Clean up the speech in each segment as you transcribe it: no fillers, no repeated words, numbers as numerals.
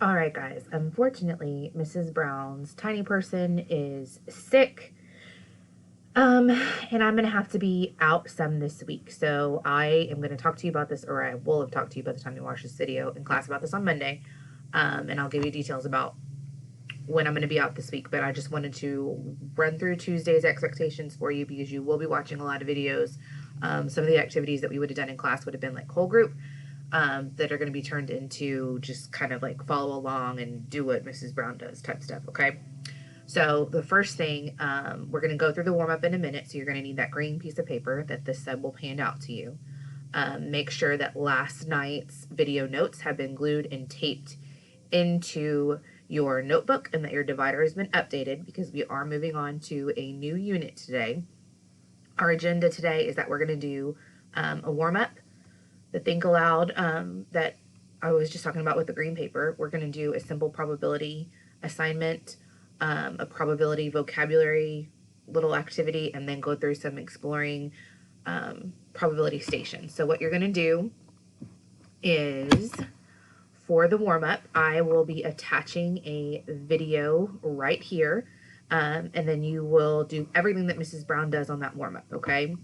All right, guys. Unfortunately, Mrs. Brown's tiny person is sick. And I'm going to have to be out some this week. So I am going to talk to you about this, or I will have talked to you by the time you watch this video in class about this on Monday. And I'll give you details about when I'm going to be out this week. But I just wanted to run through Tuesday's expectations for you because you will be watching a lot of videos. Some of the activities that we would have done in class would have been like whole group. That are going to be turned into just kind of like follow along and do what Mrs. Brown does type stuff, okay? So the first thing, we're going to go through the warm-up in a minute, so you're going to need that green piece of paper that the sub will hand out to you. Make sure that last night's video notes have been glued and taped into your notebook and that your divider has been updated because we are moving on to a new unit today. Our agenda today is that we're going to do a warm-up. The think aloud that I was just talking about with the green paper. We're going to do a simple probability assignment, a probability vocabulary little activity, and then go through some exploring probability stations. So what you're going to do is, for the warm-up, I will be attaching a video right here, and then you will do everything that Mrs. Brown does on that warm-up, okay?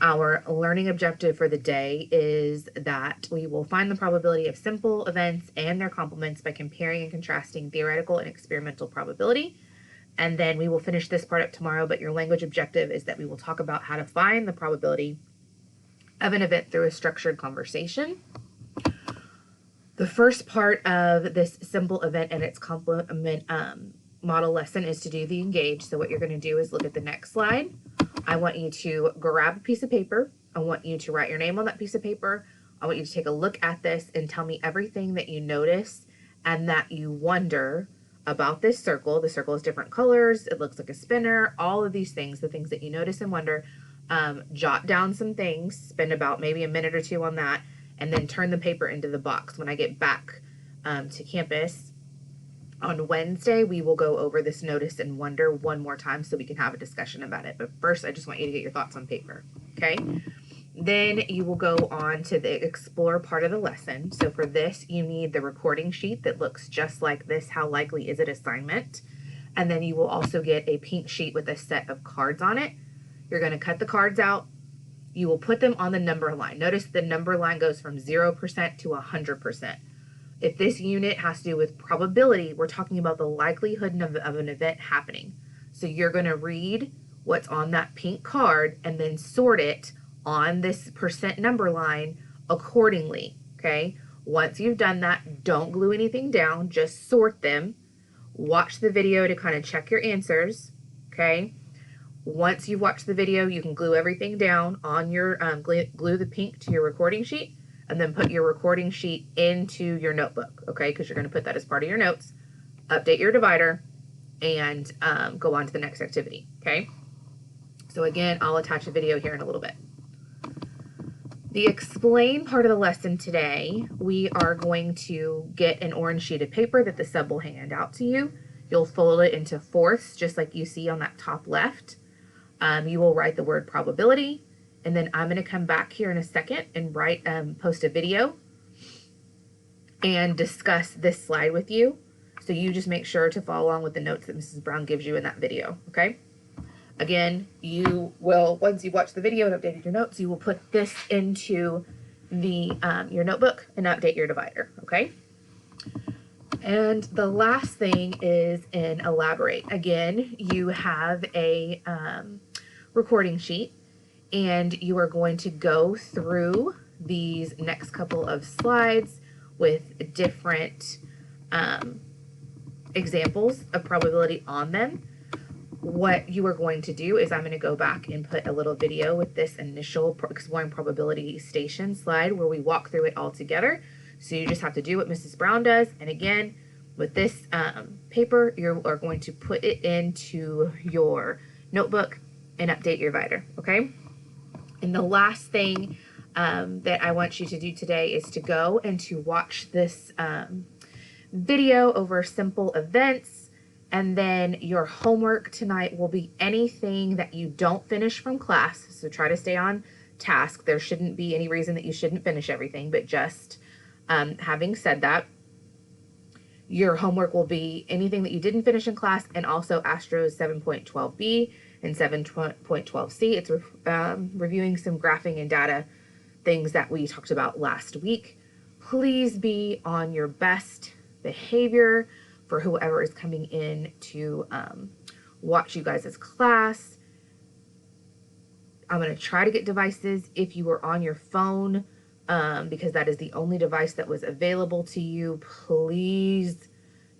Our learning objective for the day is that we will find the probability of simple events and their complements by comparing and contrasting theoretical and experimental probability. And then we will finish this part up tomorrow, but your language objective is that we will talk about how to find the probability of an event through a structured conversation. The first part of this simple event and its complement model lesson is to do the engage. So what you're going to do is look at the next slide. I want you to grab a piece of paper. I want you to write your name on that piece of paper. I want you to take a look at this and tell me everything that you notice and that you wonder about this circle. The circle is different colors. It looks like a spinner. All of these things, the things that you notice and wonder, jot down some things, spend about maybe a minute or two on that, and then turn the paper into the box. When I get back to campus, on Wednesday, we will go over this notice and wonder one more time so we can have a discussion about it. But first, I just want you to get your thoughts on paper, okay? Then you will go on to the explore part of the lesson. So for this, you need the recording sheet that looks just like this, how likely is it assignment. And then you will also get a pink sheet with a set of cards on it. You're going to cut the cards out. You will put them on the number line. Notice the number line goes from 0% to 100%. If this unit has to do with probability, we're talking about the likelihood of an event happening. So you're going to read what's on that pink card and then sort it on this percent number line accordingly, okay? Once you've done that, don't glue anything down, just sort them. Watch the video to kind of check your answers, okay? Once you've watched the video, you can glue everything down on your, glue the pink to your recording sheet, and then put your recording sheet into your notebook, okay? Because you're going to put that as part of your notes. Update your divider and go on to the next activity, okay? So again, I'll attach a video here in a little bit. The explain part of the lesson today, we are going to get an orange sheet of paper that the sub will hand out to you. You'll fold it into fourths, just like you see on that top left. You will write the word probability. And then I'm going to come back here in a second and post a video and discuss this slide with you. So you just make sure to follow along with the notes that Mrs. Brown gives you in that video, okay? Again, you will, once you watch the video and updated your notes, you will put this into the your notebook and update your divider, okay? And the last thing is in elaborate. Again, you have a recording sheet. And you are going to go through these next couple of slides with different examples of probability on them. What you are going to do is I'm going to go back and put a little video with this initial exploring probability station slide where we walk through it all together. So you just have to do what Mrs. Brown does. And again, with this paper, you are going to put it into your notebook and update your divider, okay? And the last thing that I want you to do today is to go and to watch this video over simple events. And then your homework tonight will be anything that you don't finish from class. So try to stay on task. There shouldn't be any reason that you shouldn't finish everything, but just having said that, Your homework will be anything that you didn't finish in class, and also Astro's 7.12b and 7.12c. It's reviewing some graphing and data things that we talked about last week. Please be on your best behavior for whoever is coming in to watch you guys' class. I'm going to try to get devices if you were on your phone, because that is the only device that was available to you. Please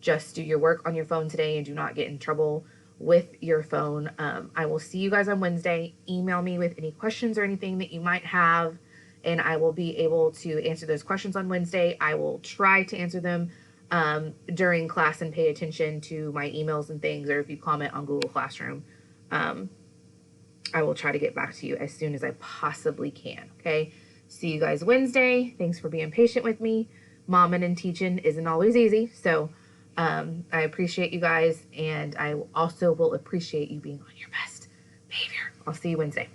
just do your work on your phone today and do not get in trouble with your phone. I will see you guys on Wednesday. Email me with any questions or anything that you might have, and I will be able to answer those questions on Wednesday. I will try to answer them during class and pay attention to my emails and things, or if you comment on Google Classroom, I will try to get back to you as soon as I possibly can. Okay. See you guys Wednesday. Thanks for being patient with me. Momming and teaching isn't always easy. So I appreciate you guys, and I also will appreciate you being on your best behavior. I'll see you Wednesday.